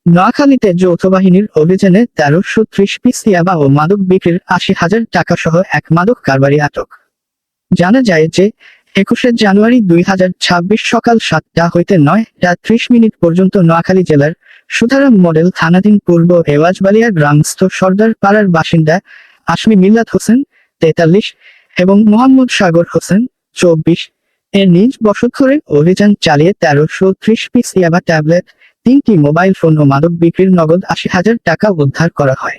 নোয়াখালীতে যৌথ বাহিনীর অভিযানে ১৩৩০ পিস ইয়াবা ও মাদক বিক্রির ৮০,০০০ টাকা সহ এক মাদক কারবারি আটক। জানা যায় যে ২১শে জানুয়ারি ২০২৬ সকাল ৭টা হইতে ৯টা ৩০ পর্যন্ত নোয়াখালী জেলার সুধারাম মডেল থানাধীন পূর্ব এওয়াজবালিয়া গ্রামস্থ সর্দার পাড়ার বাসিন্দা আসামি মিল্লাত হোসেন ৪৩ এবং মোহাম্মদ সাগর হোসেন ২৪ এর নিজ বসতঘরে অভিযান চালিয়ে ১৩৩০ পিস ইয়াবা ট্যাবলেট, ৩টি মোবাইল ফোন ও মাদক বিক্রির নগদ ৮০,০০০ টাকা উদ্ধার করা হয়।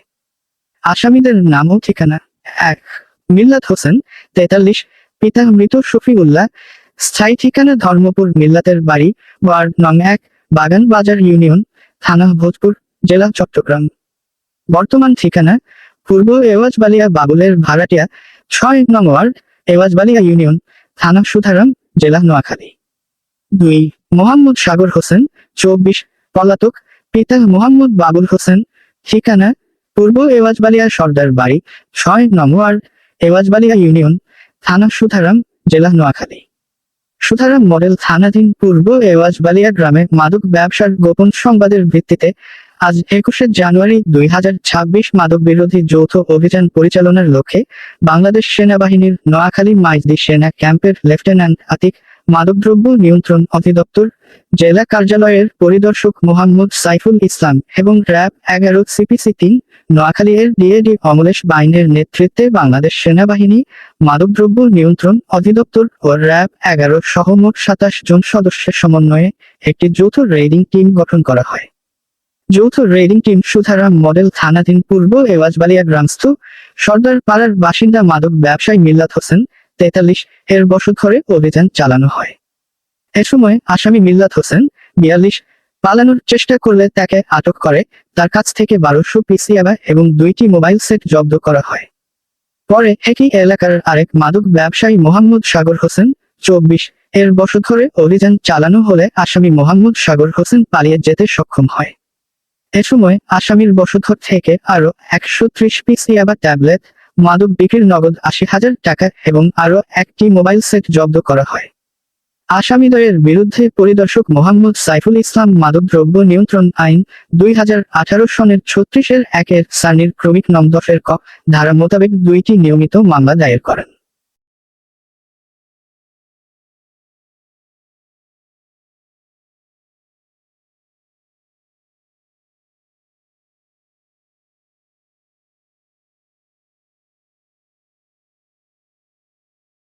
আসামিদের নাম ও ঠিকানা: ১. মিল্লাত হোসেন ৪৩, পিতা মৃত শফিউল্লাহ, স্থায়ী ঠিকানা ধর্মপুর, মিল্লাতের বাড়ি ওয়ার্ড নং ১, বাগান বাজার ইউনিয়ন, থানা ভোজপুর, জেলা চট্টগ্রাম। বর্তমান ঠিকানা: পূর্ব এওয়াজবালিয়া বাবুলের ভাড়াটিয়া, ৬ নং ওয়ার্ড, এওয়াজবালিয়া ইউনিয়ন, থানা সুধারাম, জেলা নোয়াখালী। ২. মোহাম্মদ সাগর হোসেন ২৪, পলাতক, পিতা মোহাম্মদ বাবুল হোসেন, ঠিকানা: পূর্ব এওয়াজবালিয়া সর্দার বাড়ি, ৬ নং ওয়ার্ড, এওয়াজবালিয়া ইউনিয়ন, থানা সুধারাম, জেলা নোয়াখালী। সুধারাম মডেল থানাধীন পূর্ব এওয়াজবালিয়া গ্রামে মাদক ব্যবসার গোপন সংবাদের ভিত্তিতে আজ ২১শে জানুয়ারি ২০২৬ মাদক বিরোধী যৌথ অভিযান পরিচালনার লক্ষ্যে বাংলাদেশ সেনাবাহিনীর নোয়াখালী মাইজদি সেনা ক্যাম্পের লেফটেন্যান্ট আতিক, মাদকদ্রব্য নিয়ন্ত্রণ অধিদপ্তর, জেলা কার্যালয়ের পরিদর্শক মোহাম্মদ সাইফুল ইসলাম এবং র‍্যাব ১১ সিপিসি ৩ নোয়াখালী এর ডিএডি অমলেশ বাইনের নেতৃত্বে বাংলাদেশ সেনাবাহিনী, মাদকদ্রব্য নিয়ন্ত্রণ অধিদপ্তর ও র‍্যাব ১১ সহ মোট ২৭ জন সদস্যের সমন্বয়ে একটি যৌথ রেইডিং টিম গঠন করা হয়। যৌথ রেইডিং টিম সুধারাম মডেল থানাধীন পূর্ব এওয়াজবালিয়া গ্রামস্থ সর্দার পাড়ার বাসিন্দা মাদক ব্যবসায়ী মিল্লাত হোসেন ৪৩ এর বসতঘরে অভিযান চালানো হয়। এ সময় আসামি মিল্লাত হোসেন ৪২ পালানোর চেষ্টা করলে তাকে আটক করে তার কাছ থেকে ১২০০ পিস ইয়াবা এবং ২টি মোবাইল সেট জব্দ করা হয়। পরে একই এলাকার আরেক মাদক ব্যবসায়ী মোহাম্মদ সাগর হোসেন ২৪ এর বসতঘরে অভিযান চালানো হলে আসামি মোহাম্মদ সাগর হোসেন পালিয়ে যেতে সক্ষম হয়। এ সময় আসামির বসতঘর থেকে আরো ১৩০ পিস ইয়াবা ট্যাবলেট, মাদক বিক্রির নগদ ৮০,০০০ টাকা এবং আরো একটি মোবাইল সেট জব্দ করা হয়। আসামিদ্বয়ের বিরুদ্ধে পরিদর্শক মোহাম্মদ সাইফুল ইসলাম মাদকদ্রব্য নিয়ন্ত্রণ আইন ২০১৮ সনের ৩৬-১ এর সানির ক্রমিক নং ১০ ক ধারা মোতাবেক ২টি নিয়মিত মামলা দায়ের করেন।